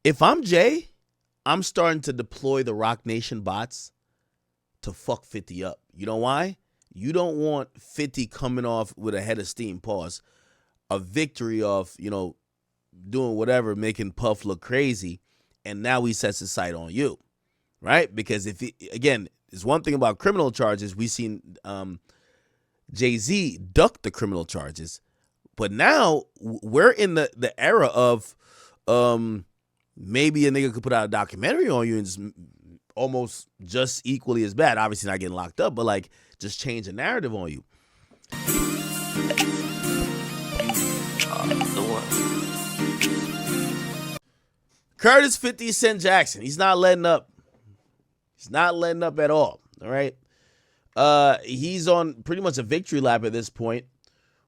If I'm Jay, I'm starting to deploy the Rock Nation bots to fuck 50 up. You know why? You don't want 50 coming off with a head of steam, pause, a victory of, you know, doing whatever, making Puff look crazy, and now he sets his sight on you, right? Because if he, again, there's one thing about criminal charges, we've seen Jay Z duck the criminal charges, but now we're in the era of maybe a nigga could put out a documentary on you and just almost just equally as bad. Obviously not getting locked up, but like just change the narrative on you. Curtis 50 Cent Jackson. He's not letting up. He's not letting up at all. All right. He's on pretty much a victory lap at this point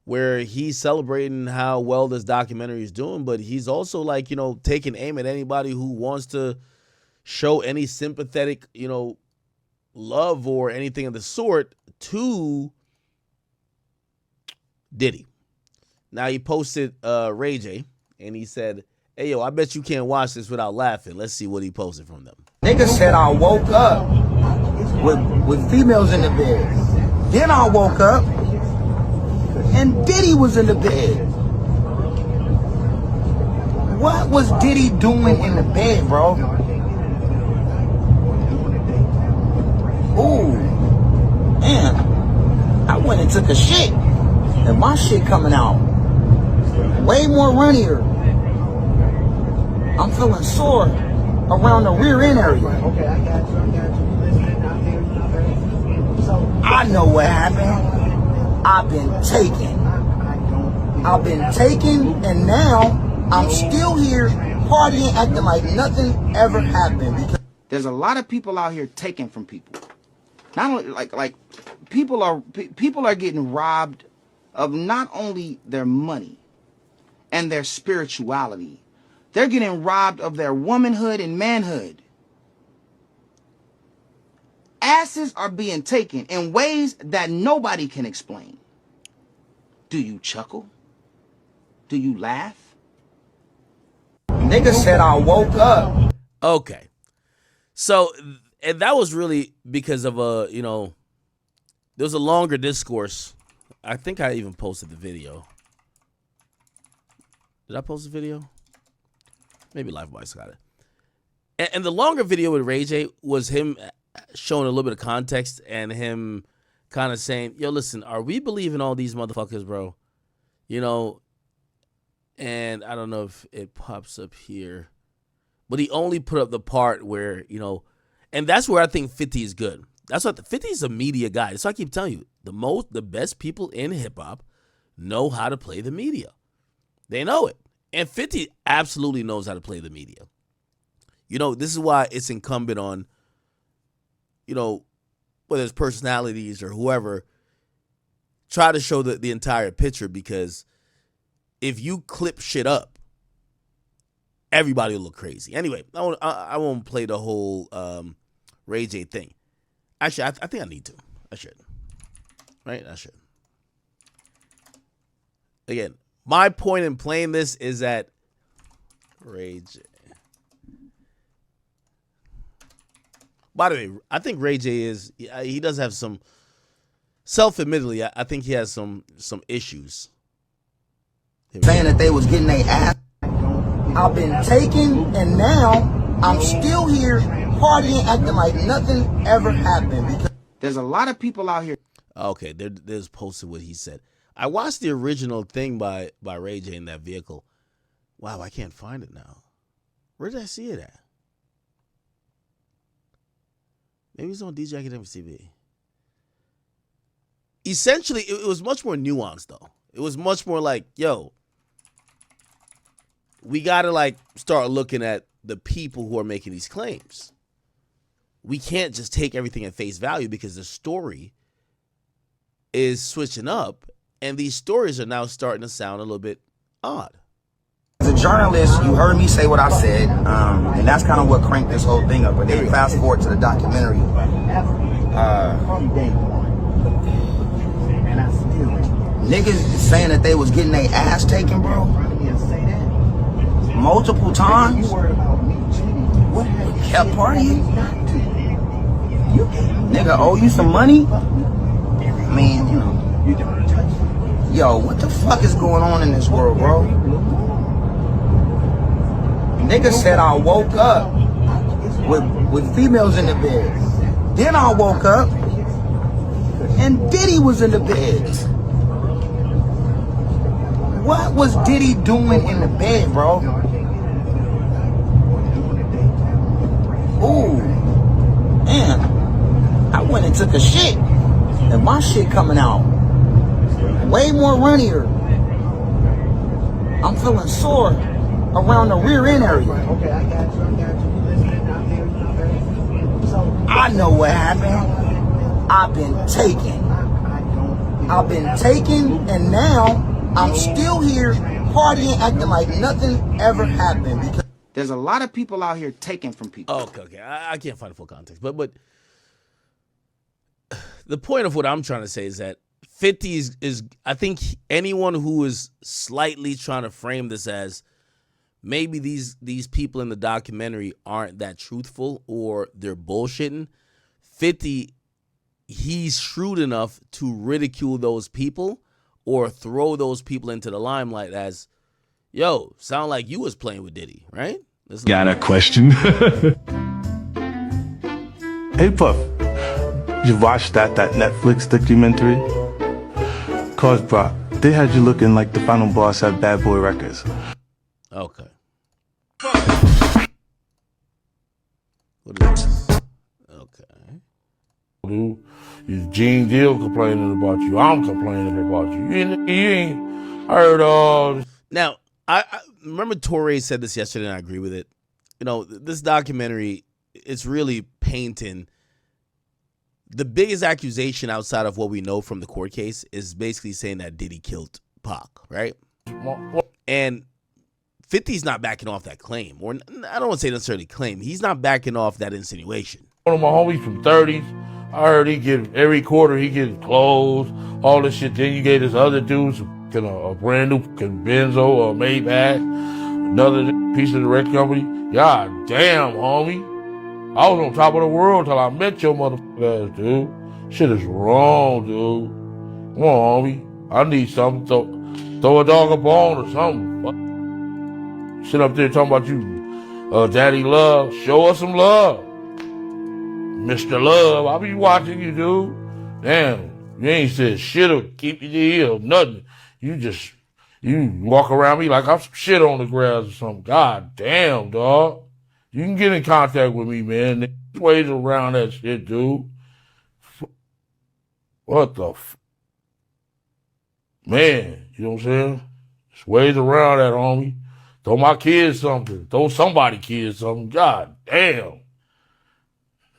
where he's celebrating how well this documentary is doing, but he's also like, you know, taking aim at anybody who wants to show any sympathetic, you know, love or anything of the sort to Diddy. Now he posted Ray J and he said, hey, yo, I bet you can't watch this without laughing. Let's see what he posted from them. Nigga said I woke up with females in the bed. Then I woke up and Diddy was in the bed. What was Diddy doing in the bed, bro? Ooh, man, I went and took a shit, and my shit coming out way more runnier. I'm feeling sore around the rear end area. Okay, I got you. I know what happened. I've been taken, and now I'm still here partying, acting like nothing ever happened. Because there's a lot of people out here taking from people. Not only like people are getting robbed of not only their money and their spirituality. They're getting robbed of their womanhood and manhood. Asses are being taken in ways that nobody can explain. Do you chuckle? Do you laugh? Nigga said I woke up. Okay. So, and that was really because of you know, there was a longer discourse. I think I even posted the video. Did I post the video? Maybe Liveboy's got it. And the longer video with Ray J was him showing a little bit of context and him kind of saying, yo, listen, are we believing all these motherfuckers, bro? You know, and I don't know if it pops up here, but he only put up the part where, you know, and that's where I think 50 is good. That's what 50 is a media guy. So I keep telling you, the best people in hip hop know how to play the media. They know it. And 50 absolutely knows how to play the media. You know, this is why it's incumbent on, you know, whether it's personalities or whoever, try to show the entire picture, because if you clip shit up, everybody will look crazy. Anyway, I won't play the whole Ray J thing. Actually, I think I need to. I should. Right? I should. Again, my point in playing this is that Ray J. By the way, I think Ray J he does have some, self-admittedly, I think he has some issues. Saying that they was getting their ass. I've been taken, and now I'm still here partying, acting like nothing ever happened. Because there's a lot of people out here. Okay, there's posted what he said. I watched the original thing by Ray J in that vehicle. Wow, I can't find it now. Where did I see it at? Maybe it's on DJ Akademiks TV. Essentially, it was much more nuanced, though. It was much more like, yo, we got to like start looking at the people who are making these claims. We can't just take everything at face value, because the story is switching up, and these stories are now starting to sound a little bit odd. As a journalist, you heard me say what I said, and that's kind of what cranked this whole thing up. But then fast forward to the documentary. Niggas saying that they was getting their ass taken, bro. multiple times. Kept partying. Nigga owe you some money? I mean, you know. Yo, what the fuck is going on in this world, bro? Nigga said I woke up with females in the bed. Then I woke up and Diddy was in the bed. What was Diddy doing in the bed, bro? Ooh, man, I went and took a shit, and my shit coming out way more runnier. I'm feeling sore around the rear end area. I know what happened. I've been taken, and now I'm still here partying, acting like nothing ever happened. Because there's a lot of people out here taking from people. Okay. I can't find the full context, but the point of what I'm trying to say is that 50 is I think anyone who is slightly trying to frame this as maybe these people in the documentary aren't that truthful or they're bullshitting. 50, he's shrewd enough to ridicule those people or throw those people into the limelight as, yo, sound like you was playing with Diddy, right? Got a question. Hey, Puff, you watched that Netflix documentary? Cause, bro, they had you looking like the final boss at Bad Boy Records. Okay. What is this? Okay. Dude, is Gene Deal complaining about you? I'm complaining about you. You ain't heard all this. Now, I remember Torre said this yesterday, and I agree with it. You know, this documentary, it's really painting. The biggest accusation outside of what we know from the court case is basically saying that Diddy killed Pac, right? And 50's not backing off that claim. Or I don't want to say necessarily claim. He's not backing off that insinuation. One of my homies from 30s, I heard he get every quarter he gets clothes, all this shit. Then you gave this other dude a brand new Benzo or Maybach, another piece of the record company. God damn, homie. I was on top of the world till I met your motherfucker ass, dude. Shit is wrong, dude. Come on, homie. I need something. Throw a dog a bone or something. Sit up there talking about you, Daddy Love. Show us some love. Mr. Love, I be watching you, dude. Damn, you ain't said shit or keep your heel, nothing. You walk around me like I'm some shit on the grass or something. God damn, dog. You can get in contact with me, man. There's ways around that shit, dude. What the man, you know what I'm saying? There's ways around that, homie. Throw my kids something. Throw somebody kids something. God damn.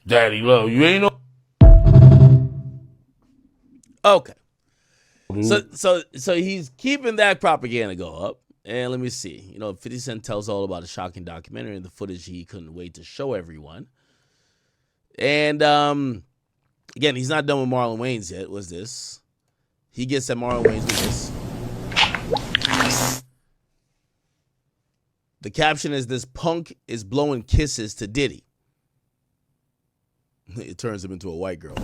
Daddy Love, you ain't no. Okay. So he's keeping that propaganda go up. And let me see. You know, 50 Cent tells all about a shocking documentary and the footage he couldn't wait to show everyone. And again, he's not done with Marlon Wayans yet. What's this? He gets at Marlon Wayans with this. The caption is, "This punk is blowing kisses to Diddy." It turns him into a white girl.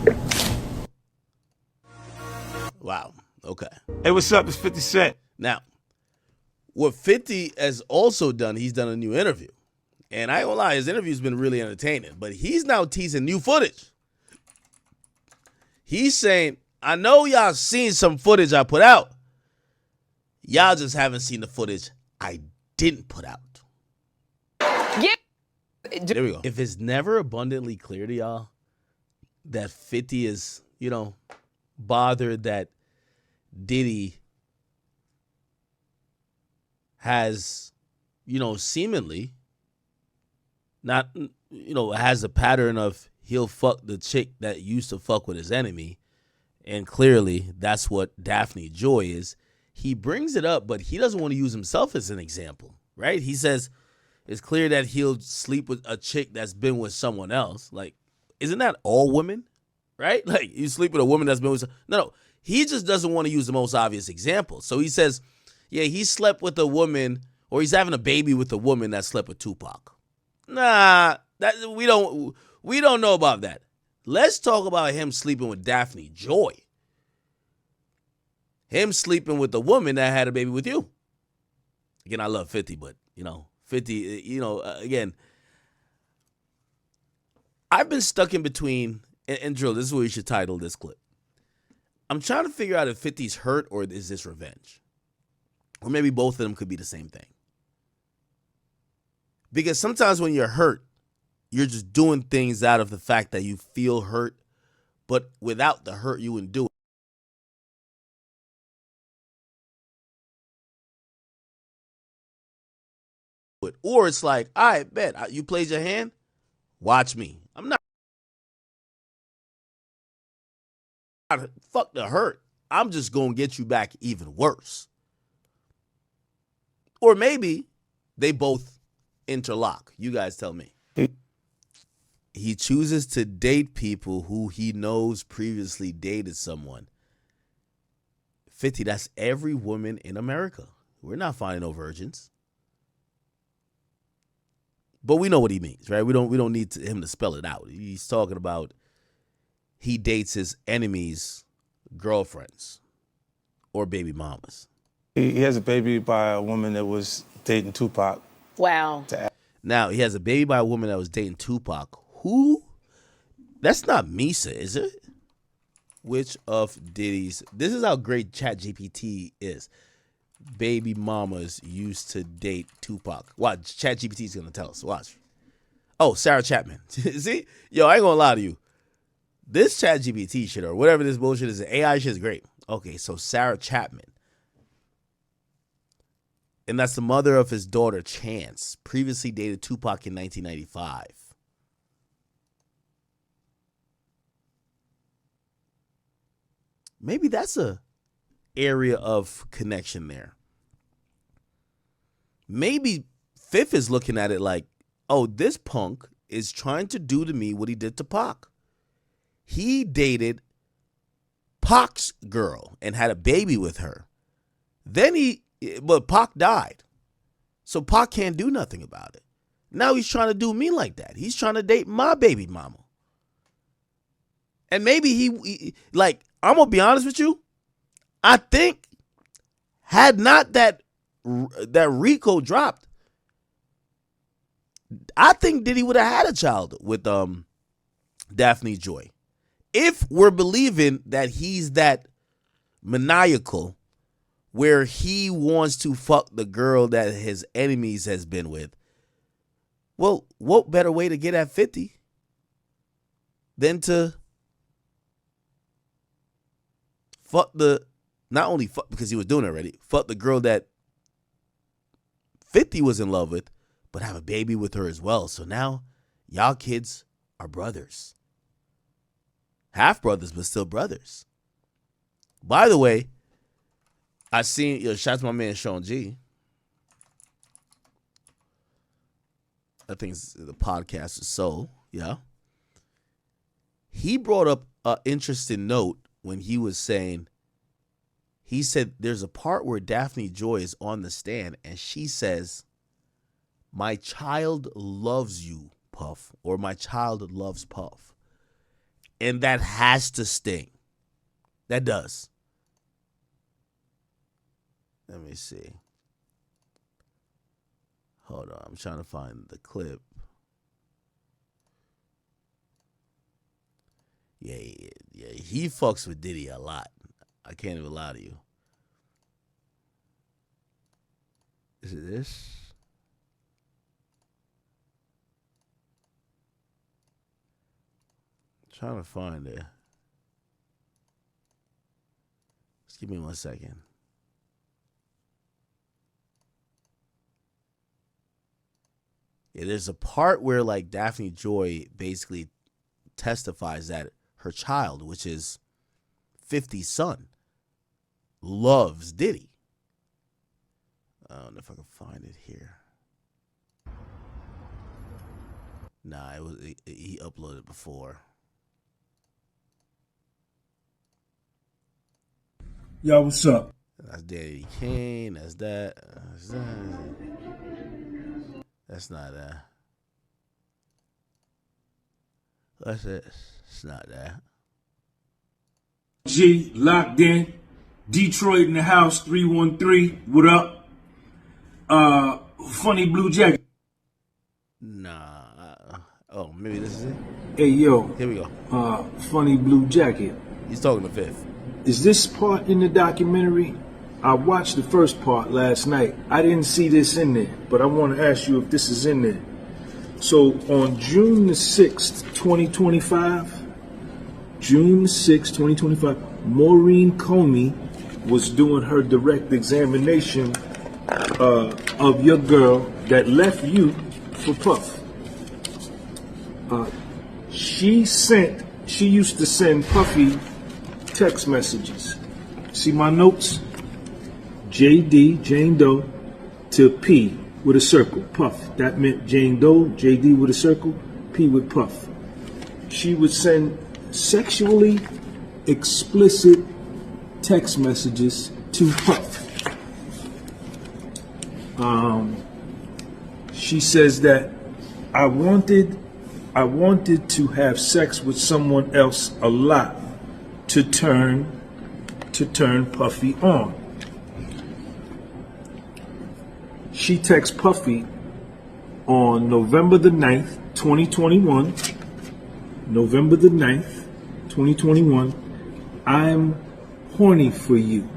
Wow. Okay. Hey, what's up? It's 50 Cent. Now, what 50 has also done, he's done a new interview. And I ain't gonna lie, his interview's been really entertaining. But he's now teasing new footage. He's saying, I know y'all seen some footage I put out. Y'all just haven't seen the footage I didn't put out. Yeah. There we go. If it's never abundantly clear to y'all that 50 is, you know, bothered that Diddy has, you know, seemingly not, you know, has a pattern of he'll fuck the chick that used to fuck with his enemy. And clearly that's what Daphne Joy is. He brings it up, but he doesn't want to use himself as an example, right? He says it's clear that he'll sleep with a chick that's been with someone else. Like, isn't that all women, right? Like, you sleep with a woman that's been with no. He just doesn't want to use the most obvious example. So he says, yeah, he slept with a woman or he's having a baby with a woman that slept with Tupac. Nah, we don't know about that. Let's talk about him sleeping with Daphne Joy. Him sleeping with the woman that had a baby with you. Again, I love 50, but, 50, again, I've been stuck in between, and Drill, this is what you should title this clip. I'm trying to figure out if 50's hurt or is this revenge? Or maybe both of them could be the same thing. Because sometimes when you're hurt, you're just doing things out of the fact that you feel hurt, but without the hurt, you wouldn't do it. Or it's like, all right, bet, you played your hand, watch me. I'm not, fuck the hurt. I'm just going to get you back even worse. Or maybe they both interlock. You guys tell me. He chooses to date people who he knows previously dated someone. 50, that's every woman in America. We're not finding no virgins. But we know what he means, right? We don't need him to spell it out. He's talking about he dates his enemies' girlfriends or baby mamas. He has a baby by a woman that was dating Tupac. Wow. Now, he has a baby by a woman that was dating Tupac. Who? That's not Misa, is it? Which of Diddy's? This is how great ChatGPT is. Baby mamas used to date Tupac. Watch, ChatGPT is going to tell us. Watch. Oh, Sarah Chapman. See? Yo, I ain't going to lie to you. This ChatGPT shit or whatever this bullshit is, AI shit is great. Okay, so Sarah Chapman. And that's the mother of his daughter, Chance. Previously dated Tupac in 1995. Maybe that's a area of connection there. Maybe Fifth is looking at it like, oh, this punk is trying to do to me what he did to Pac. He dated Pac's girl and had a baby with her. But Pac died. So Pac can't do nothing about it. Now he's trying to do me like that. He's trying to date my baby mama. And maybe he I'm going to be honest with you. I think had not that Rico dropped, I think Diddy would have had a child with Daphne Joy. If we're believing that he's that maniacal where he wants to fuck the girl that his enemies has been with, well, what better way to get at 50 than to fuck not only fuck because he was doing it already, fuck the girl that 50 was in love with, but have a baby with her as well. So now y'all kids are brothers. Half brothers, but still brothers. By the way, I seen, shout out to my man Sean G. I think it's the podcast is Soul, yeah. He brought up an interesting note when he was saying, he said there's a part where Daphne Joy is on the stand and she says, my child loves you, Puff, or my child loves Puff. And that has to sting. That does. Let me see. Hold on. I'm trying to find the clip. Yeah. He fucks with Diddy a lot. I can't even lie to you. Is it this? I'm trying to find it. Just give me 1 second. Yeah, there's a part where like Daphne Joy basically testifies that her child, which is 50's son, loves Diddy. I don't know if I can find it here. Nah, he uploaded before. Yo, what's up? That's Daddy Kane. That's that. That's not That's it. It's not that. G, locked in. Detroit in the house, 313. What up? Funny blue jacket. Nah. Oh, maybe this is it? Hey, yo. Here we go. Funny blue jacket. He's talking to Fifth. Is this part in the documentary? I watched the first part last night. I didn't see this in there, but I want to ask you if this is in there. So on June the 6th, 2025, Maureen Comey was doing her direct examination of your girl that left you for Puff. She used to send Puffy text messages. See my notes? JD, Jane Doe, to P with a circle, Puff. That meant Jane Doe, JD with a circle, P with Puff. She would send sexually explicit text messages to Puff. She says that I wanted to have sex with someone else a lot to turn Puffy on. She texts Puffy on November the 9th, 2021. November the 9th, 2021. I'm horny for you.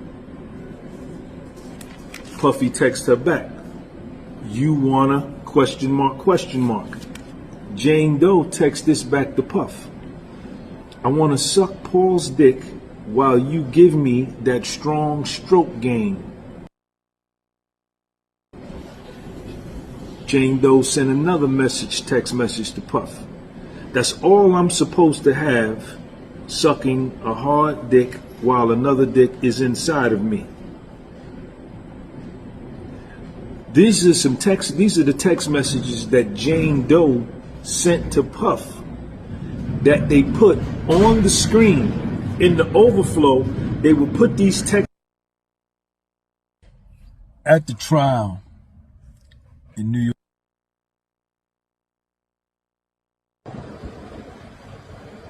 Puffy texts her back. You wanna ? Jane Doe texts this back to Puff. I wanna suck Paul's dick while you give me that strong stroke game. Jane Doe sent another text message to Puff. That's all I'm supposed to have, sucking a hard dick while another dick is inside of me. These are the text messages that Jane Doe sent to Puff that they put on the screen in the overflow. They would put these texts at the trial in New York.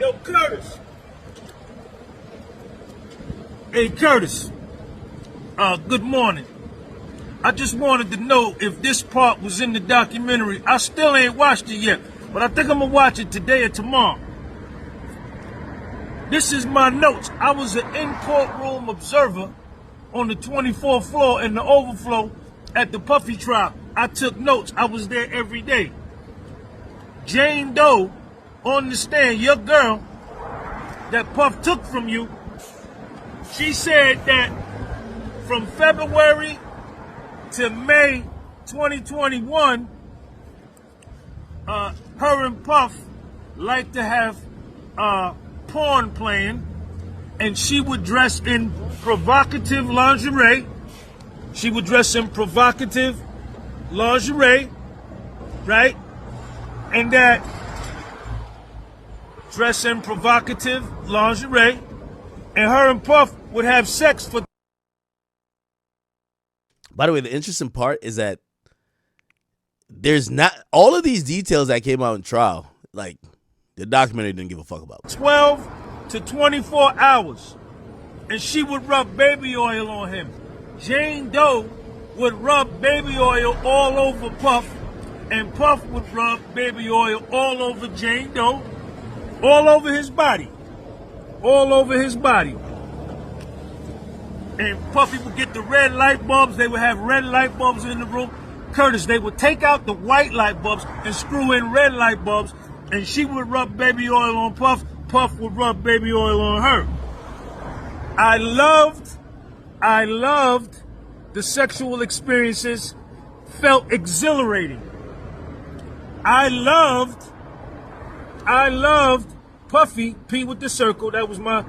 Yo, Curtis. Hey, Curtis. Good morning. I just wanted to know if this part was in the documentary. I still ain't watched it yet, but I think I'm gonna watch it today or tomorrow. This is my notes. I was an in-courtroom observer on the 24th floor in the overflow at the Puffy trial. I took notes. I was there every day. Jane Doe, on the stand, your girl that Puff took from you, she said that from February to May 2021, her and Puff like to have porn playing, and she would dress in provocative lingerie. Right? And that dress in provocative lingerie, and her and Puff would have sex for. By the way, the interesting part is that there's not all of these details that came out in trial. Like, the documentary didn't give a fuck about 12 to 24 hours, and she would rub baby oil on him. Jane Doe would rub baby oil all over Puff, and Puff would rub baby oil all over Jane Doe, all over his body. And Puffy would get the red light bulbs. They would have red light bulbs in the room. Curtis, they would take out the white light bulbs and screw in red light bulbs, and she would rub baby oil on Puff. Puff would rub baby oil on her. I loved the sexual experiences. Felt exhilarating. I loved Puffy, P with the circle, that was my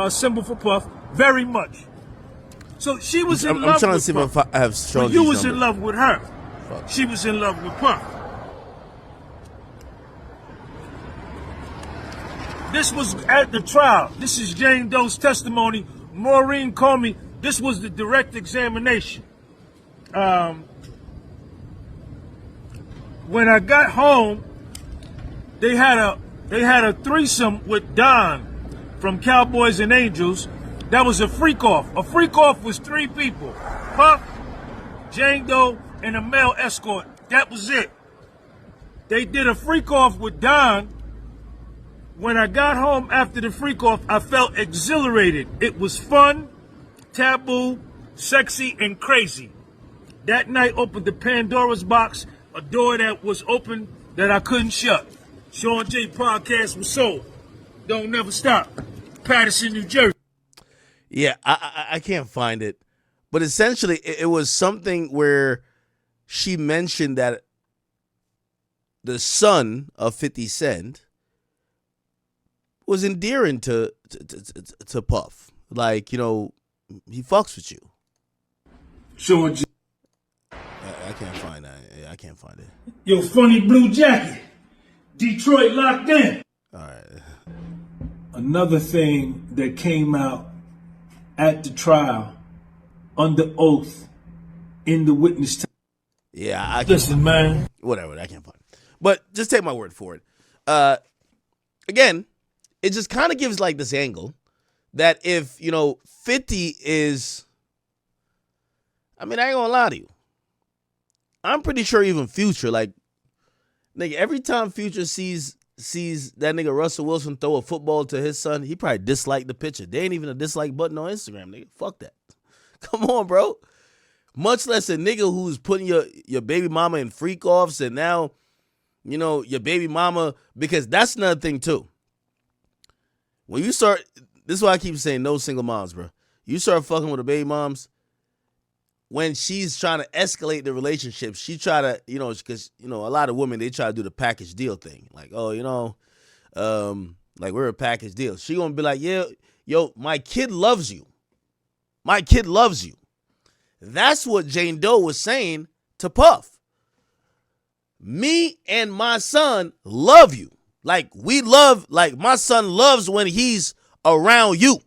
symbol for Puff, very much. So she was in love with Puff. I'm trying to see if I have shown you. You was in love with her. Fuck. She was in love with Puff. This was at the trial. This is Jane Doe's testimony. Maureen Comey. This was the direct examination. when I got home, they had a threesome with Don from Cowboys and Angels. That was a freak off. A freak off was 3 people: Puff, Jane Doe, and a male escort. That was it. They did a freak off with Don. When I got home after the freak off, I felt exhilarated. It was fun, taboo, sexy, and crazy. That night opened the Pandora's box, a door that was open that I couldn't shut. Sean J Podcast was sold. Don't never stop. Patterson, New Jersey. Yeah, I can't find it. But essentially, it was something where she mentioned that the son of 50 Cent was endearing to Puff. Like, you know, he fucks with you. Sean J. I can't find that. Yeah, I can't find it. Yo, funny blue jacket. Detroit locked in. All right. Another thing that came out at the trial, under oath, in the witness time. Yeah, I can't. Listen, man. Whatever, I can't find it. But just take my word for it. Again, it just kind of gives like this angle that if, you know, 50 is, I mean, I ain't gonna lie to you. I'm pretty sure even Future, like, nigga, every time Future sees that nigga Russell Wilson throw a football to his son, he probably disliked the picture. There ain't even a dislike button on Instagram, nigga. Fuck that. Come on, bro. Much less a nigga who's putting your baby mama in freak offs, and now, you know, your baby mama, because that's another thing too. When you start, this is why I keep saying no single moms, bro. You start fucking with the baby moms, when she's trying to escalate the relationship, she try to, you know, because, you know, a lot of women, they try to do the package deal thing. Like, oh, you know, like, we're a package deal. She gonna be like, yeah, yo, my kid loves you. My kid loves you. That's what Jane Doe was saying to Puff. Me and my son love you. Like, we love, like, my son loves when he's around you.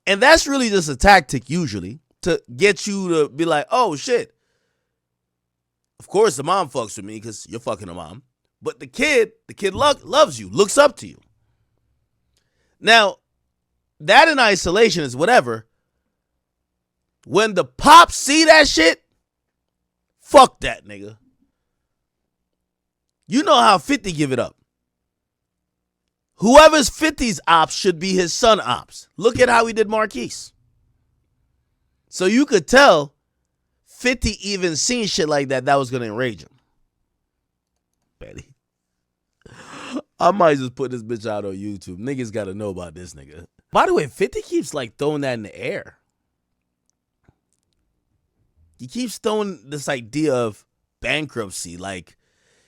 And that's really just a tactic usually, to get you to be like, oh, shit. Of course, the mom fucks with me because you're fucking the mom. But the kid loves you, looks up to you. Now, that in isolation is whatever. When the pops see that shit, fuck that, nigga. You know how 50 give it up. Whoever's 50's ops should be his son ops. Look at how he did Marquise. So you could tell 50 even seen shit like that was going to enrage him. Betty. I might just put this bitch out on YouTube. Niggas got to know about this nigga. By the way, 50 keeps like throwing that in the air. He keeps throwing this idea of bankruptcy. Like,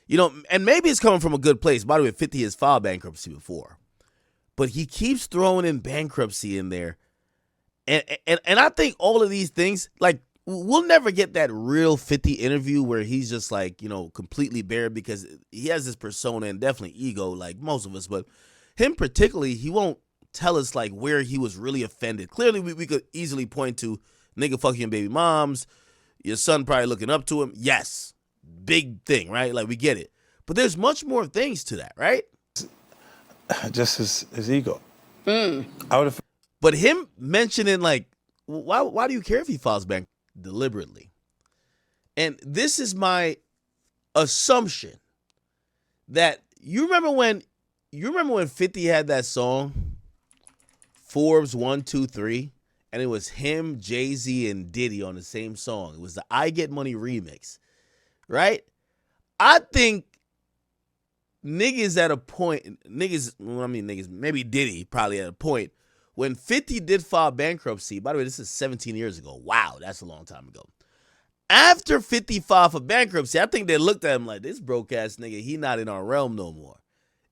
you know, and maybe it's coming from a good place. By the way, 50 has filed bankruptcy before. But he keeps throwing in bankruptcy in there. And I think all of these things, like, we'll never get that real 50 interview where he's just like, you know, completely bare, because he has this persona and definitely ego like most of us. But him particularly, he won't tell us like where he was really offended. Clearly, we could easily point to nigga fucking your baby moms, your son probably looking up to him. Yes, big thing, right? Like, we get it. But there's much more things to that, right? Just his ego. I would have. But him mentioning, like, why do you care if he files bank deliberately? And this is my assumption that you remember when 50 had that song, Forbes 1, 2, 3, and it was him, Jay Z, and Diddy on the same song. It was the I Get Money remix, right? I think niggas at a point, maybe Diddy probably at a point, when 50 did file bankruptcy, by the way, this is 17 years ago. Wow, that's a long time ago. After 50 filed for bankruptcy, I think they looked at him like, this broke-ass nigga, he not in our realm no more.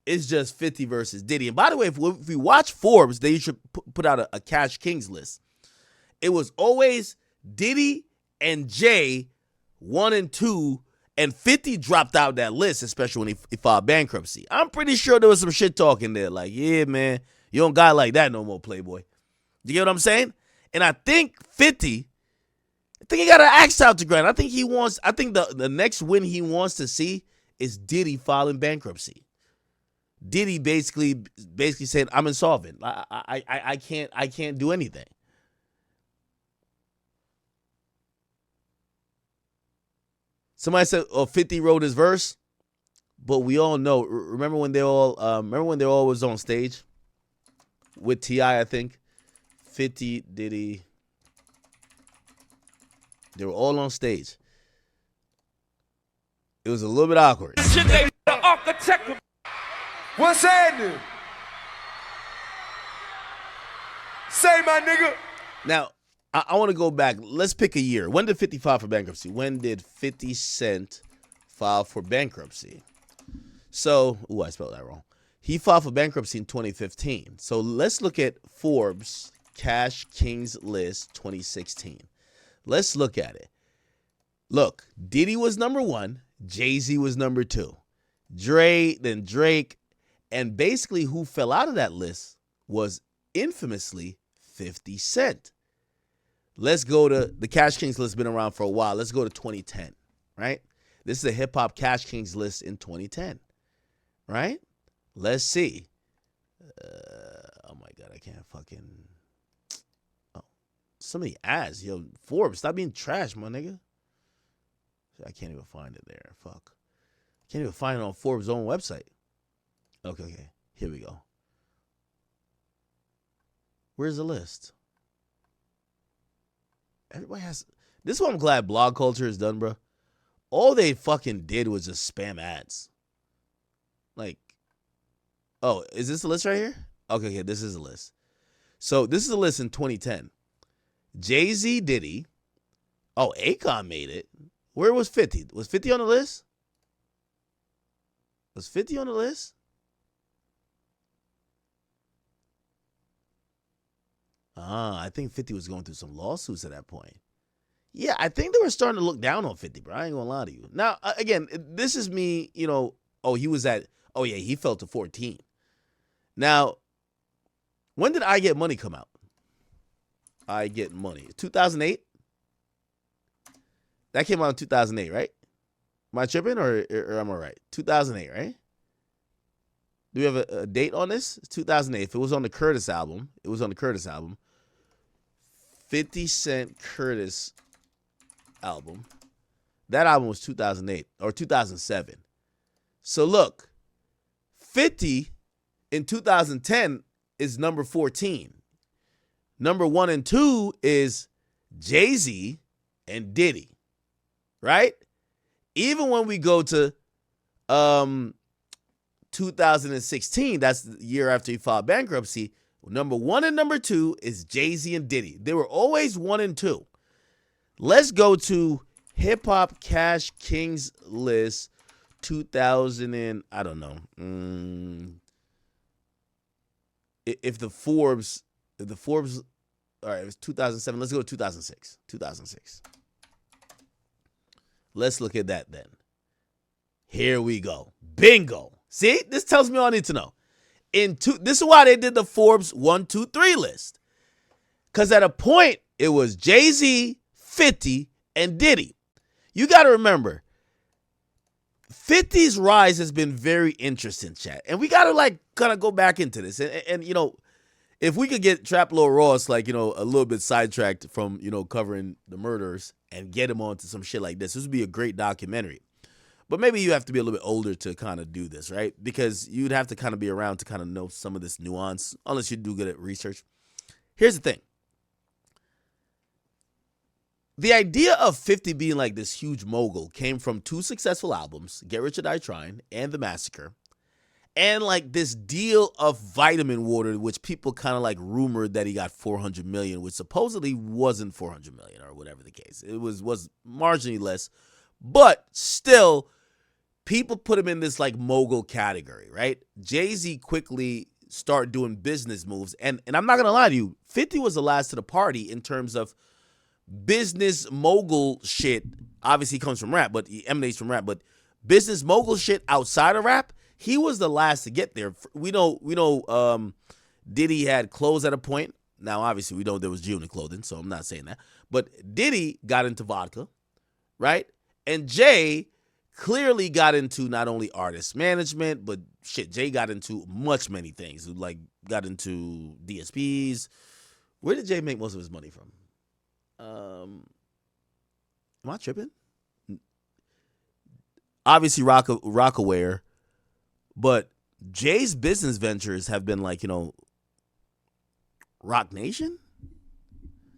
It's just 50 versus Diddy. And by the way, if we watch Forbes, they should put out a Cash Kings list. It was always Diddy and Jay, 1 and 2, and 50 dropped out that list, especially when he filed bankruptcy. I'm pretty sure there was some shit talking there. Like, yeah, man, you don't got like that no more, Playboy. You get what I'm saying? And I think 50, I think he got an axe out to grind. I think the next win he wants to see is Diddy filing bankruptcy. Diddy basically said, I'm insolvent. I can't do anything. Somebody said, 50 wrote his verse, but we all know. Remember when they all was on stage with T.I., I think? 50, Diddy. They were all on stage. It was a little bit awkward. What's happening? Say, my nigga. Now, I want to go back. Let's pick a year. When did 50 file for bankruptcy? When did 50 Cent file for bankruptcy? So, I spelled that wrong. He filed for bankruptcy in 2015. So let's look at Forbes Cash Kings list 2016. Let's look at it. Look, Diddy was number 1. Jay Z was number 2. Dre, then Drake. And basically who fell out of that list was infamously 50 Cent. Let's go to the Cash Kings list. Been around for a while. Let's go to 2010, right? This is a hip hop Cash Kings list in 2010, right? Let's see. Oh my God, I can't fucking. Oh, so many ads. Yo, Forbes, stop being trash, my nigga. I can't even find it there. Fuck. I can't even find it on Forbes' own website. Okay. Here we go. Where's the list? Everybody has. This is what I'm glad blog culture is done, bro. All they fucking did was just spam ads. Like, oh, is this the list right here? Okay, this is the list. So this is the list in 2010. Jay Z, Diddy. Oh, Akon made it. Where was 50? Was 50 on the list? Was 50 on the list? I think 50 was going through some lawsuits at that point. Yeah, I think they were starting to look down on 50, bro. I ain't gonna lie to you. Now, again, this is me, he fell to 14. Now, when did I Get Money come out? I Get Money. 2008? That came out in 2008, right? Am I tripping or am I right? 2008, right? Do we have a date on this? It's 2008. If it was on the Curtis album, it was on the Curtis album. 50 Cent Curtis album. That album was 2008 or 2007. So look, 50 in 2010 is number 14. Number 1 and 2 is Jay Z and Diddy, right? Even when we go to 2016, that's the year after he filed bankruptcy, number 1 and number 2 is Jay Z and Diddy. They were always 1 and 2. Let's go to Hip Hop Cash Kings list 2000 and I don't know. If the Forbes, all right, it was 2007. Let's go to 2006. 2006. Let's look at that then. Here we go. Bingo. See, this tells me all I need to know. This is why they did the Forbes 1, 2, 3 list. Because at a point, it was Jay Z, 50, and Diddy. You got to remember, 50's rise has been very interesting, chat. And we got to kind of go back into this. And if we could get Trap Lord Ross, a little bit sidetracked from, covering the murders and get him onto some shit like this would be a great documentary. But maybe you have to be a little bit older to kind of do this, right? Because you'd have to kind of be around to kind of know some of this nuance, unless you do good at research. Here's the thing. The idea of 50 being like this huge mogul came from 2 successful albums, Get Rich or Die Trying and The Massacre, and this deal of vitamin water, which people kind of rumored that he got $400 million, which supposedly wasn't $400 million or whatever the case. It was marginally less, but still, people put him in this mogul category, right? Jay Z quickly started doing business moves, and I'm not gonna lie to you, 50 was the last to the party in terms of business mogul shit. Obviously, he comes from rap, but he emanates from rap. But business mogul shit outside of rap, he was the last to get there. We know. Diddy had clothes at a point. Now, obviously, we know there was June in clothing, so I'm not saying that. But Diddy got into vodka, right? And Jay clearly got into not only artist management, but shit, Jay got into many things. Like, got into DSPs. Where did Jay make most of his money from? Am I tripping? Obviously, Rockaware, but Jay's business ventures have been like, Rock Nation?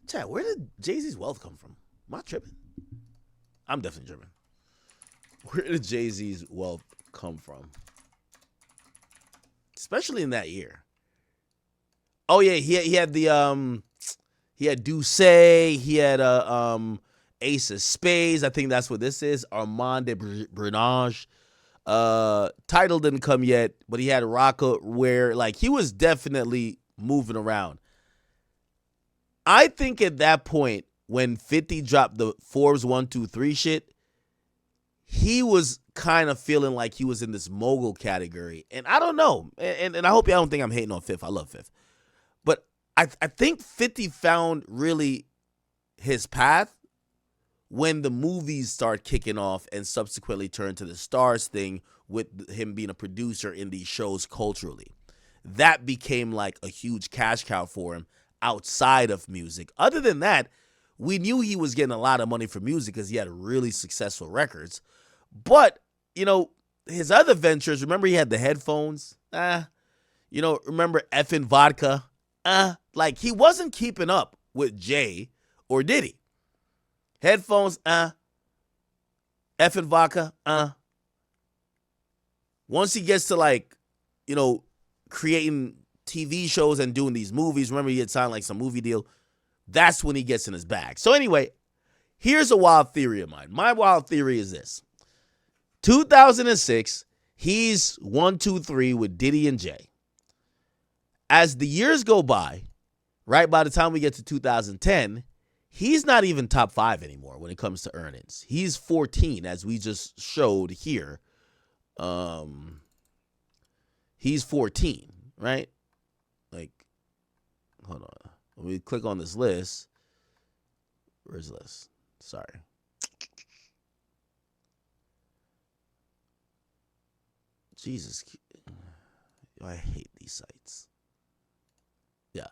Chad, where did Jay-Z's wealth come from? Am I tripping? I'm definitely tripping. Where did Jay-Z's wealth come from? Especially in that year. Oh yeah, he had the he had Duce, he had Ace of Spades. I think that's what this is. Armand de Brenage. Title didn't come yet, but he had Rockaware. Like, he was definitely moving around. I think at that point, when 50 dropped the Forbes 123 shit, he was kind of feeling like he was in this mogul category. And I don't know. And I hope y'all don't think I'm hating on Fifth. I love Fifth. But I think 50 found really his path when the movies start kicking off and subsequently turned to the Stars thing with him being a producer in these shows culturally. That became like a huge cash cow for him outside of music. Other than that, we knew he was getting a lot of money for music because he had really successful records. But, his other ventures, remember he had the headphones? Remember effing vodka? Like, he wasn't keeping up with Jay or Diddy. Headphones, effing vodka, Once he gets to, like, creating TV shows and doing these movies, remember he had signed, like, some movie deal? That's when he gets in his bag. So anyway, here's a wild theory of mine. My wild theory is this. 2006, he's 1, 2, 3 with Diddy and Jay. As the years go by, right by the time we get to 2010, he's not even top 5 anymore when it comes to earnings. He's 14, as we just showed here. He's 14, right? Like, hold on. When we click on this list, where's the list? Sorry. Jesus. I hate these sites. Yeah.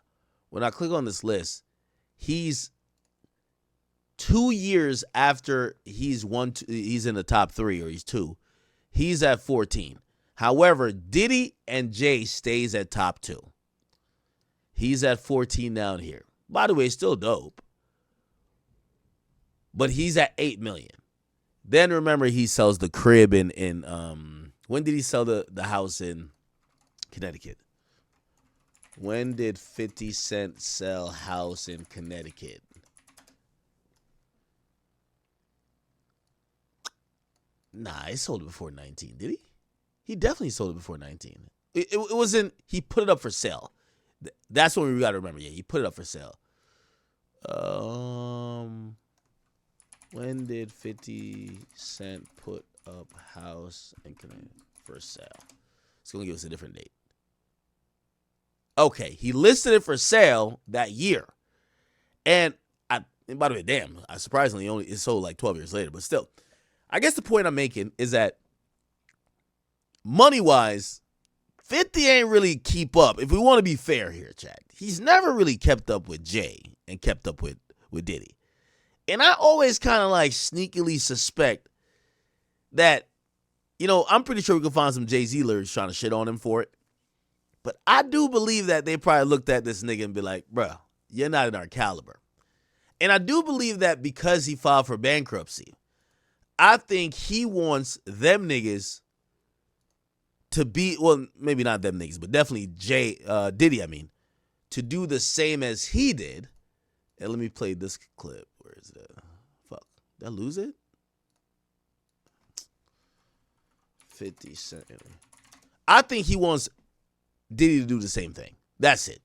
When I click on this list, he's 2 years after he's in the top 3, or he's 2. He's at 14. However, Diddy and Jay stays at top 2. He's at 14 down here. By the way, still dope. But he's at 8 million. Then remember, he sells the crib in when did he sell the house in Connecticut? When did 50 Cent sell house in Connecticut? Nah, he sold it before 19, did he? He definitely sold it before 19. It wasn't, he put it up for sale. That's what we got to remember. Yeah, he put it up for sale. When did 50 Cent put up house in Connecticut for sale? It's going to give us a different date. Okay, he listed it for sale that year. And by the way, damn, I surprisingly it sold like 12 years later, but still. I guess the point I'm making is that money-wise, 50 ain't really keep up. If we want to be fair here, Chad, he's never really kept up with Jay and kept up with Diddy. And I always kind of like sneakily suspect that, I'm pretty sure we can find some Jay Z lyrics trying to shit on him for it. But I do believe that they probably looked at this nigga and be like, bruh, you're not in our caliber. And I do believe that because he filed for bankruptcy, I think he wants them niggas to be, well, maybe not them niggas, but definitely Diddy, to do the same as he did. And let me play this clip. Where is it? Fuck. Did I lose it? 50 Cent. I think he wants Diddy to do the same thing. That's it.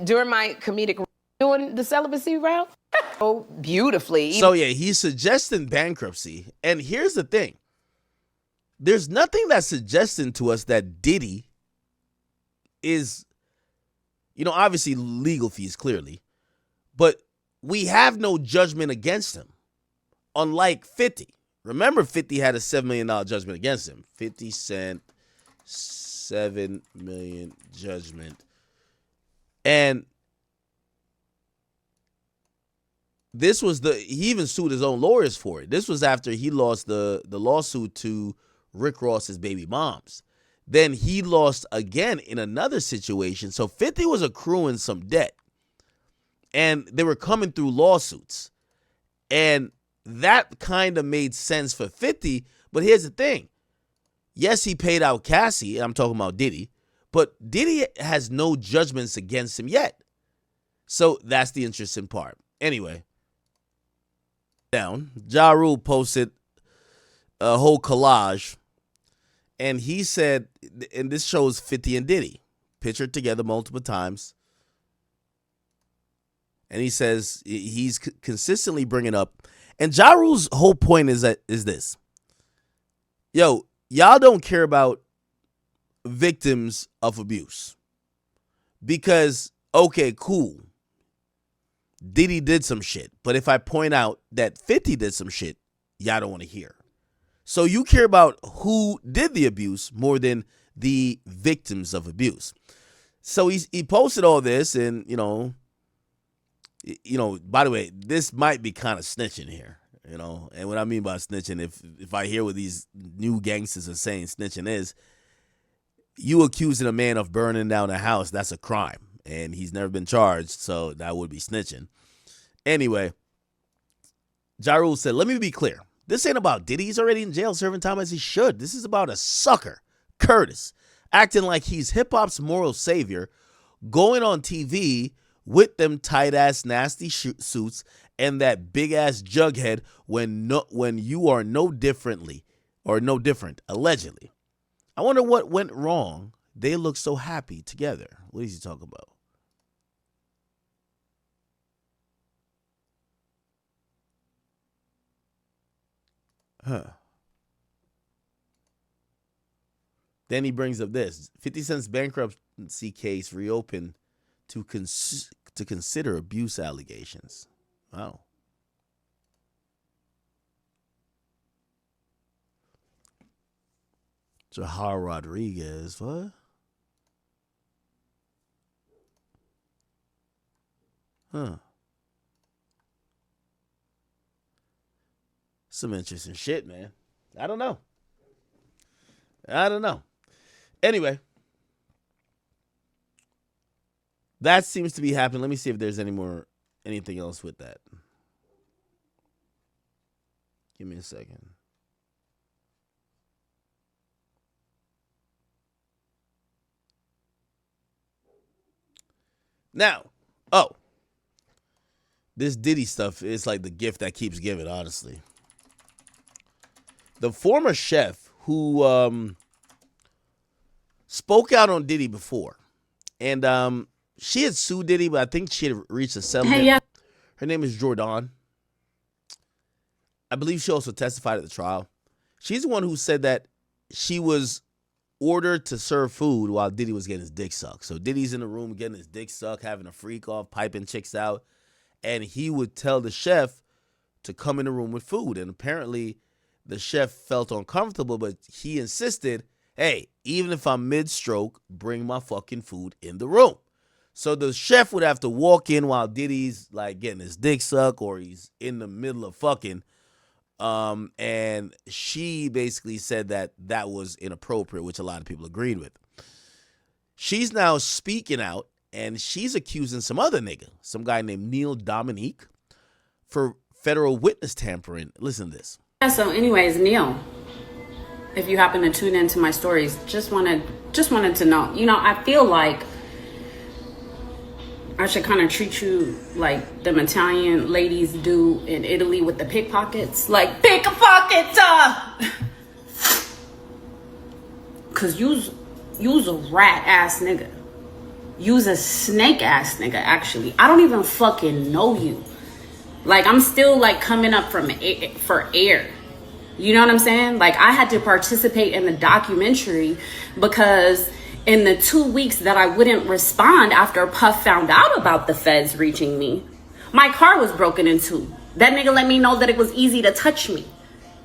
During my comedic doing the celibacy route, oh, beautifully. So yeah, he's suggesting bankruptcy. And here's the thing. There's nothing that's suggesting to us that Diddy is, obviously legal fees, clearly. But we have no judgment against him, unlike 50. Remember, 50 had a $7 million judgment against him. 50 Cent, $7 million judgment. And this was he even sued his own lawyers for it. This was after he lost the lawsuit to Rick Ross's baby moms. Then he lost again in another situation. So 50 was accruing some debt. And they were coming through lawsuits. And that kind of made sense for 50. But here's the thing. Yes, he paid out Cassie. I'm talking about Diddy. But Diddy has no judgments against him yet. So that's the interesting part. Anyway. Ja Rule posted a whole collage. And he said, and this shows 50 and Diddy pictured together multiple times. And he says he's consistently bringing up. And Ja Rule's whole point is this. Yo, y'all don't care about victims of abuse. Because, okay, cool. Diddy did some shit. But if I point out that 50 did some shit, y'all don't want to hear. So you care about who did the abuse more than the victims of abuse. So he posted all this, and you know, by the way, this might be kind of snitching here, you know. And what I mean by snitching, if I hear what these new gangsters are saying snitching is, you accusing a man of burning down a house, that's a crime. And he's never been charged, so that would be snitching. Anyway, Ja Rule said, let me be clear. This ain't about Diddy. He's already in jail serving time as he should. This is about a sucker, Curtis, acting like he's hip-hop's moral savior, going on TV with them tight-ass nasty suits and that big-ass jughead when you are no different, allegedly. I wonder what went wrong. They look so happy together. What is he talking about? Then he brings up this. 50 Cent's bankruptcy case reopened to consider abuse allegations. Wow. Jahar Rodriguez, what? Some interesting shit, man. I don't know. Anyway, that seems to be happening. Let me see if there's anything else with that. Give me a second. Now, this Diddy stuff is like the gift that keeps giving, honestly. The former chef who spoke out on Diddy before, and she had sued Diddy, but I think she had reached a settlement. Yeah. Her name is Jordan. I believe she also testified at the trial. She's the one who said that she was ordered to serve food while Diddy was getting his dick sucked. So Diddy's in the room getting his dick sucked, having a freak off, piping chicks out, and he would tell the chef to come in the room with food. And apparently the chef felt uncomfortable, but he insisted, hey, even if I'm mid-stroke, bring my fucking food in the room. So the chef would have to walk in while Diddy's like getting his dick sucked or he's in the middle of fucking. And she basically said that was inappropriate, which a lot of people agreed with. She's now speaking out, and she's accusing some other nigga, some guy named Neil Dominique, for federal witness tampering. Listen to this. Yeah, so anyways, Neil, if you happen to tune into my stories, just wanted to know, I feel like I should kind of treat you like them Italian ladies do in Italy with the pickpockets. Like, pickpockets! Cause you's a rat-ass nigga. You's a snake-ass nigga, actually. I don't even fucking know you. Like, I'm still, like, coming up for air. You know what I'm saying? Like, I had to participate in the documentary because in the 2 weeks that I wouldn't respond after Puff found out about the feds reaching me, My car was broken into. That nigga let me know that it was easy to touch me.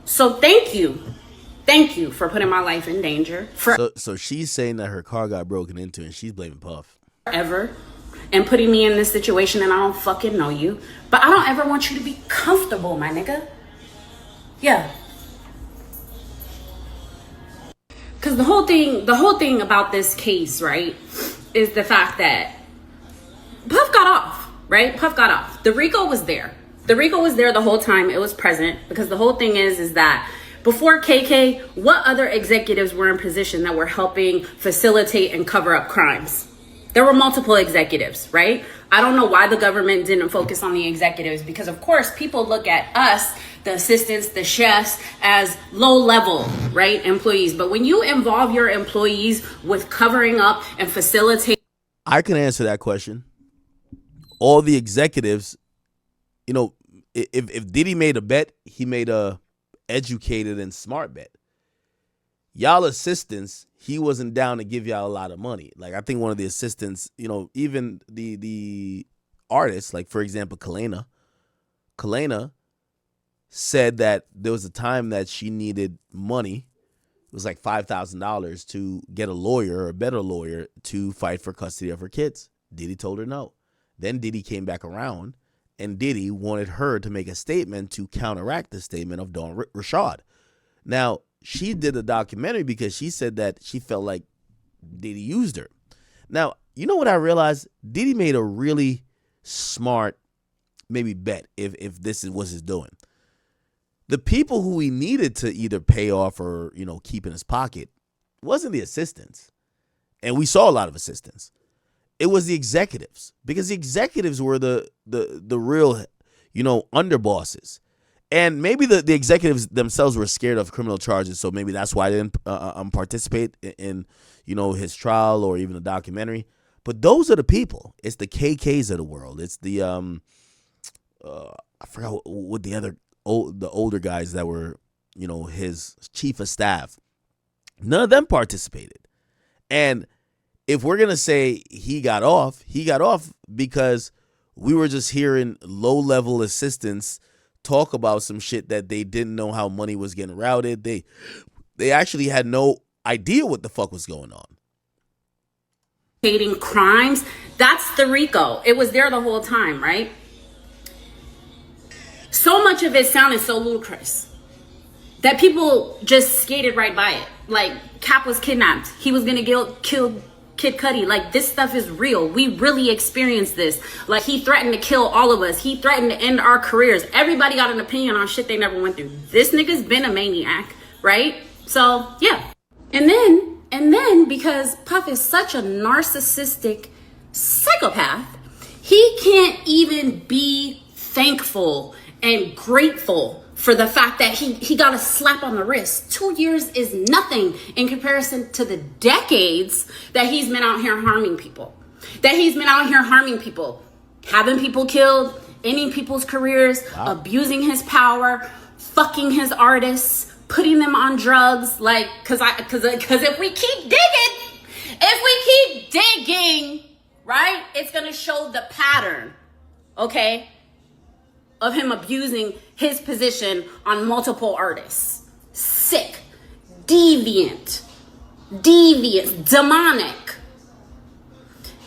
So thank you. Thank you for putting my life in danger. So she's saying that her car got broken into and she's blaming Puff. Forever. And putting me in this situation, and I don't fucking know you. But I don't ever want you to be comfortable, my nigga. Yeah. Because the whole thing about this case, right, is the fact that Puff got off, right? Puff got off. The RICO was there. The RICO was there the whole time. It was present, because the whole thing is that before KK, what other executives were in position that were helping facilitate and cover up crimes? There were multiple executives, right? I don't know why the government didn't focus on the executives, because of course people look at us, the assistants, the chefs, as low level, right, employees. But when you involve your employees with covering up and facilitating, I can answer that question. All the executives, you know, if Diddy made a bet, he made a educated and smart bet. Y'all assistants, he wasn't down to give y'all a lot of money. Like, I think one of the assistants, you know, even the artists, like for example, Kalena said that there was a time that she needed money. It was like $5,000 to get a lawyer, a better lawyer, to fight for custody of her kids. Diddy told her no. Then Diddy came back around, and Diddy wanted her to make a statement to counteract the statement of Dawn Rashad. Now, she did a documentary because she said that she felt like Diddy used her. Now, you know what I realized? Diddy made a really smart, maybe bet, if this was his doing. The people who he needed to either pay off or, you know, keep in his pocket wasn't the assistants. And we saw a lot of assistants. It was the executives, because the executives were the real, you know, underbosses. And maybe the executives themselves were scared of criminal charges, so maybe that's why they didn't participate in, you know, his trial or even a documentary. But those are the people. It's the KKs of the world. It's the I forgot what the older guys that were, you know, his chief of staff. None of them participated. And if we're gonna say he got off because we were just hearing low-level assistants talk about some shit that they didn't know how money was getting routed. They actually had no idea what the fuck was going on. Crimes, that's the RICO. It was there the whole time, right? So much of it sounded so ludicrous that people just skated right by it. Like, Cap was kidnapped. He was gonna kill Kid Cudi. Like, this stuff is real. We really experienced this. Like, he threatened to kill all of us. He threatened to end our careers. Everybody got an opinion on shit they never went through. This nigga's been a maniac, right? So, yeah. And then because Puff is such a narcissistic psychopath, he can't even be thankful and grateful for the fact that he got a slap on the wrist. 2 years is nothing in comparison to the decades that he's been out here harming people. Having people killed, ending people's careers, abusing his power, fucking his artists, putting them on drugs. Like, cause if we keep digging, right, it's gonna show the pattern, okay, of him abusing his position on multiple artists. Sick, deviant, demonic.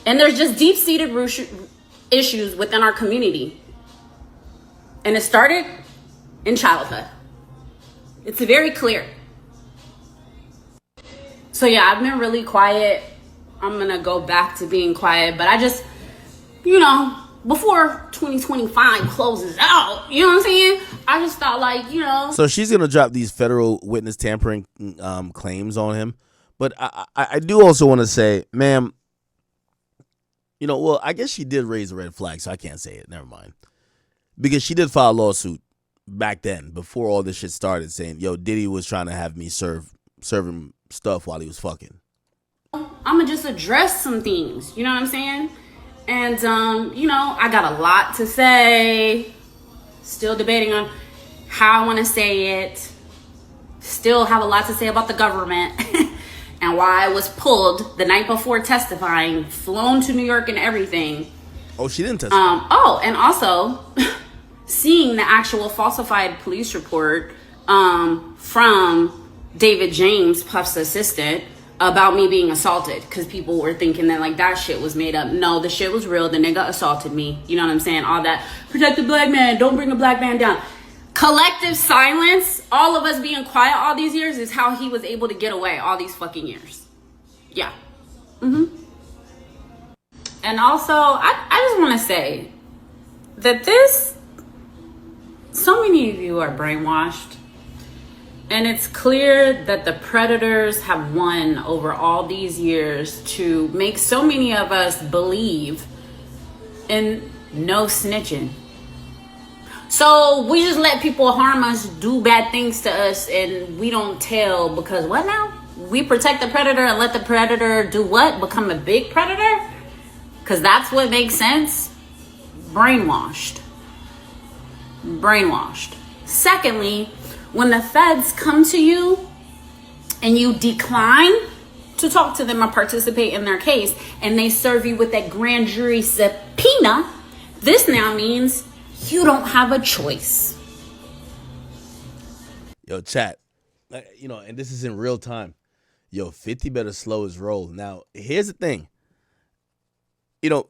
And there's just deep-seated issues within our community. And it started in childhood. It's very clear. So yeah, I've been really quiet. I'm gonna go back to being quiet, but I just, you know, before 2025 closes out, you know what I'm saying? I just thought, like, you know. So she's going to drop these federal witness tampering claims on him. But I do also want to say, ma'am, you know, well, I guess she did raise a red flag, so I can't say it. Never mind. Because she did file a lawsuit back then, before all this shit started, saying, yo, Diddy was trying to have me serve him stuff while he was fucking. I'm going to just address some things, you know what I'm saying? And, you know, I got a lot to say. Still debating on how I want to say it. Still have a lot to say about the government and why I was pulled the night before testifying, flown to New York and everything. Oh, she didn't testify. And also seeing the actual falsified police report from David James, Puff's assistant, about me being assaulted, because people were thinking that like that shit was made up. No, the shit was real. The nigga assaulted me. You know what I'm saying? All that protect the black man, don't bring a black man down. Collective silence, all of us being quiet all these years, is how he was able to get away all these fucking years. Yeah. And also, I just want to say that so many of you are brainwashed. And it's clear that the predators have won over all these years to make so many of us believe in no snitching. So we just let people harm us, do bad things to us, and we don't tell because what now? We protect the predator and let the predator do what? Become a big predator? Because that's what makes sense? Brainwashed. Secondly, when the feds come to you and you decline to talk to them or participate in their case, and they serve you with that grand jury subpoena, this now means you don't have a choice. Yo, chat, and this is in real time. Yo, 50 better slow his roll. Now, here's the thing. I don't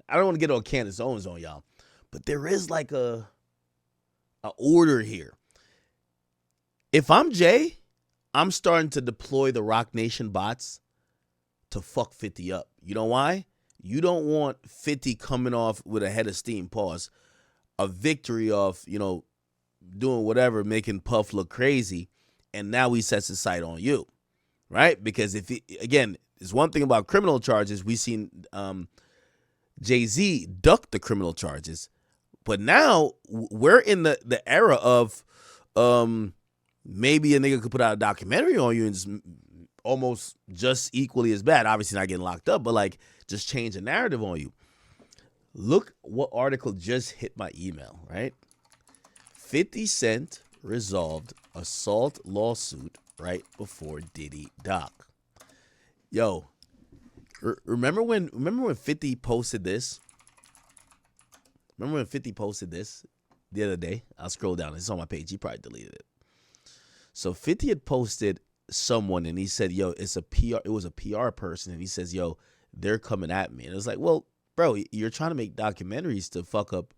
want to get on Candace Owens on y'all, but there is like a order here. If I'm Jay, I'm starting to deploy the Rock Nation bots to fuck 50 up. You know why? You don't want 50 coming off with a head of steam, pause, a victory of, doing whatever, making Puff look crazy, and now he sets his sight on you, right? Because again, there's one thing about criminal charges. We've seen Jay Z duck the criminal charges. But now we're in the era of maybe a nigga could put out a documentary on you and it's almost just equally as bad. Obviously not getting locked up, but like just change the narrative on you. Look what article just hit my email, right? 50 Cent resolved assault lawsuit right before Diddy Doc. Yo, remember when 50 posted this? Remember when 50 posted this the other day? I'll scroll down. It's on my page. He probably deleted it. So 50 had posted someone and he said, yo, it was a PR person. And he says, yo, they're coming at me. And it was like, well, bro, you're trying to make documentaries to fuck up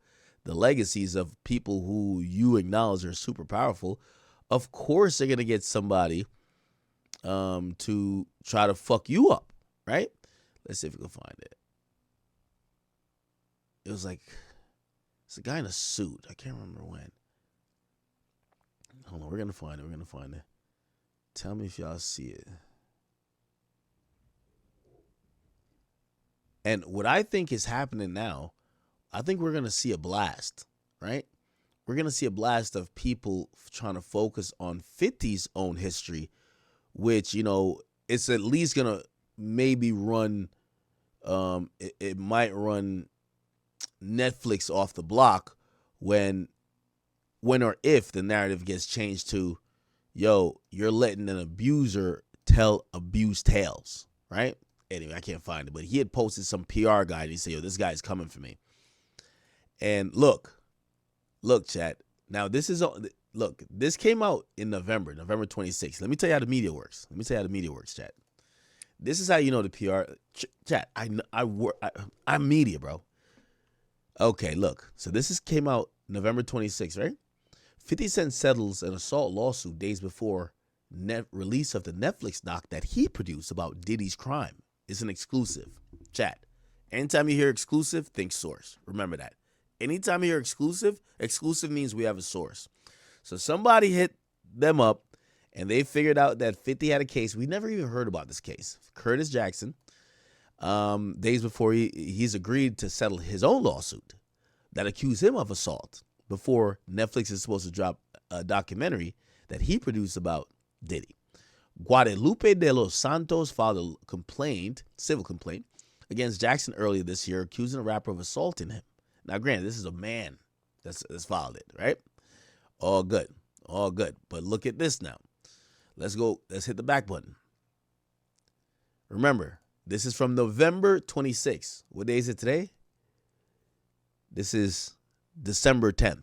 the legacies of people who you acknowledge are super powerful. Of course they're going to get somebody to try to fuck you up, right? Let's see if we can find it. It was like, it's a guy in a suit. I can't remember when. Hold on, we're going to find it. Tell me if y'all see it. And what I think is happening now, I think we're going to see a blast, right? We're going to see a blast of people trying to focus on 50's own history, which, it's at least going to maybe run, it might run Netflix off the block when or if the narrative gets changed to, yo, you're letting an abuser tell abused tales, right? Anyway, I can't find it, but he had posted some PR guy and he said, yo, this guy's coming for me. And look, chat. Now this came out in November 26th. Let me tell you how the media works. Chat. This is how you know the PR chat. I'm media, bro. Okay, look. So came out November 26th, right? 50 Cent settles an assault lawsuit days before release of the Netflix doc that he produced about Diddy's crime. It's an exclusive. Chat. Anytime you hear exclusive, think source. Remember that. Anytime you hear exclusive means we have a source. So somebody hit them up and they figured out that 50 had a case. We never even heard about this case. Curtis Jackson, days before he's agreed to settle his own lawsuit that accused him of assault before Netflix is supposed to drop a documentary that he produced about Diddy. Guadalupe de los Santos filed a civil complaint against Jackson earlier this year, accusing the rapper of assaulting him. Now, granted, this is a man that's filed it, right? All good. But look at this now. Let's hit the back button. Remember, This is from November 26th. What day is it today? This is December 10th.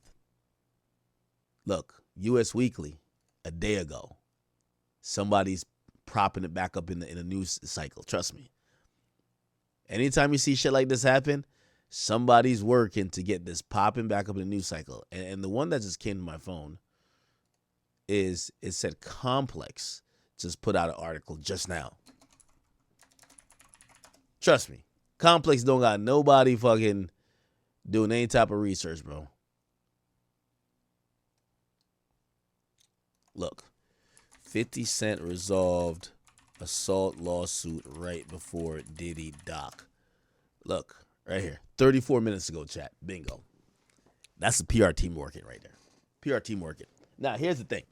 Look, U.S. Weekly, a day ago. Somebody's propping it back up in the news cycle. Trust me. Anytime you see shit like this happen, somebody's working to get this popping back up in the news cycle. And the one that just came to my phone it said Complex just put out an article just now. Trust me. Complex don't got nobody fucking doing any type of research, bro. Look. 50 Cent resolved assault lawsuit right before Diddy Doc. Look, right here. 34 minutes ago, chat. Bingo. That's the PR team working right there. PR team working. Now, here's the thing.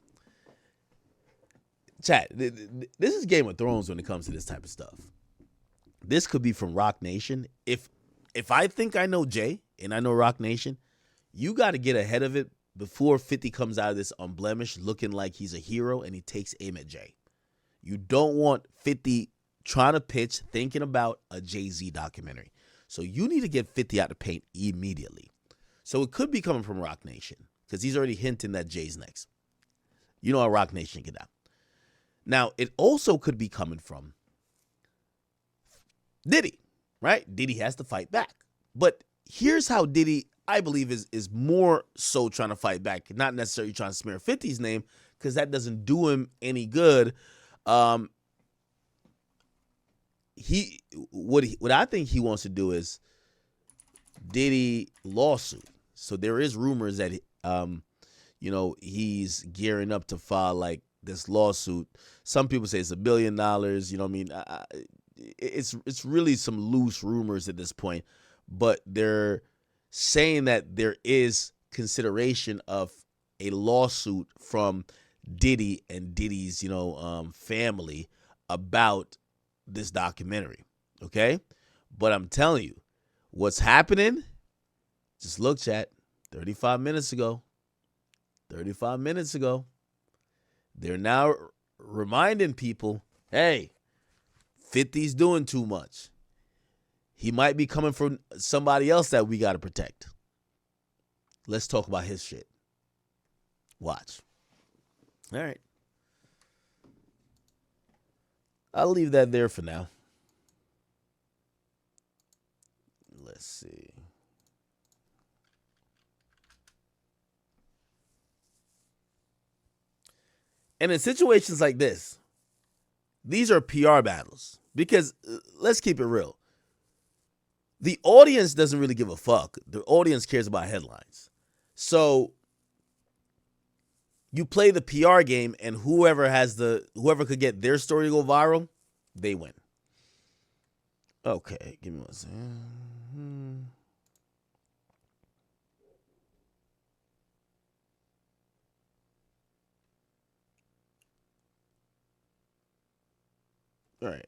Chat, this is Game of Thrones when it comes to this type of stuff. This could be from Rock Nation. If I think I know Jay and I know Rock Nation, you got to get ahead of it before 50 comes out of this unblemished looking like he's a hero and he takes aim at Jay. You don't want 50 trying to pitch, thinking about a Jay Z documentary. So you need to get 50 out of paint immediately. So it could be coming from Rock Nation because he's already hinting that Jay's next. You know how Rock Nation get out. Now, it also could be coming from Diddy, right? Diddy has to fight back. But here's how Diddy, I believe, is more so trying to fight back, not necessarily trying to smear 50's name, because that doesn't do him any good. What I think he wants to do is Diddy lawsuit. So there is rumors that he's gearing up to file like this lawsuit. Some people say it's $1 billion. You know what I mean? It's really some loose rumors at this point, but they're saying that there is consideration of a lawsuit from Diddy and Diddy's, family about this documentary. Okay? But I'm telling you, what's happening, just look, chat, 35 minutes ago, they're now reminding people, hey, 50's doing too much. He might be coming from somebody else that we got to protect. Let's talk about his shit. Watch. All right. I'll leave that there for now. Let's see. And in situations like this, these are PR battles. Because let's keep it real. The audience doesn't really give a fuck. The audience cares about headlines. So you play the PR game, and whoever could get their story to go viral, they win. Okay, give me one second. All right.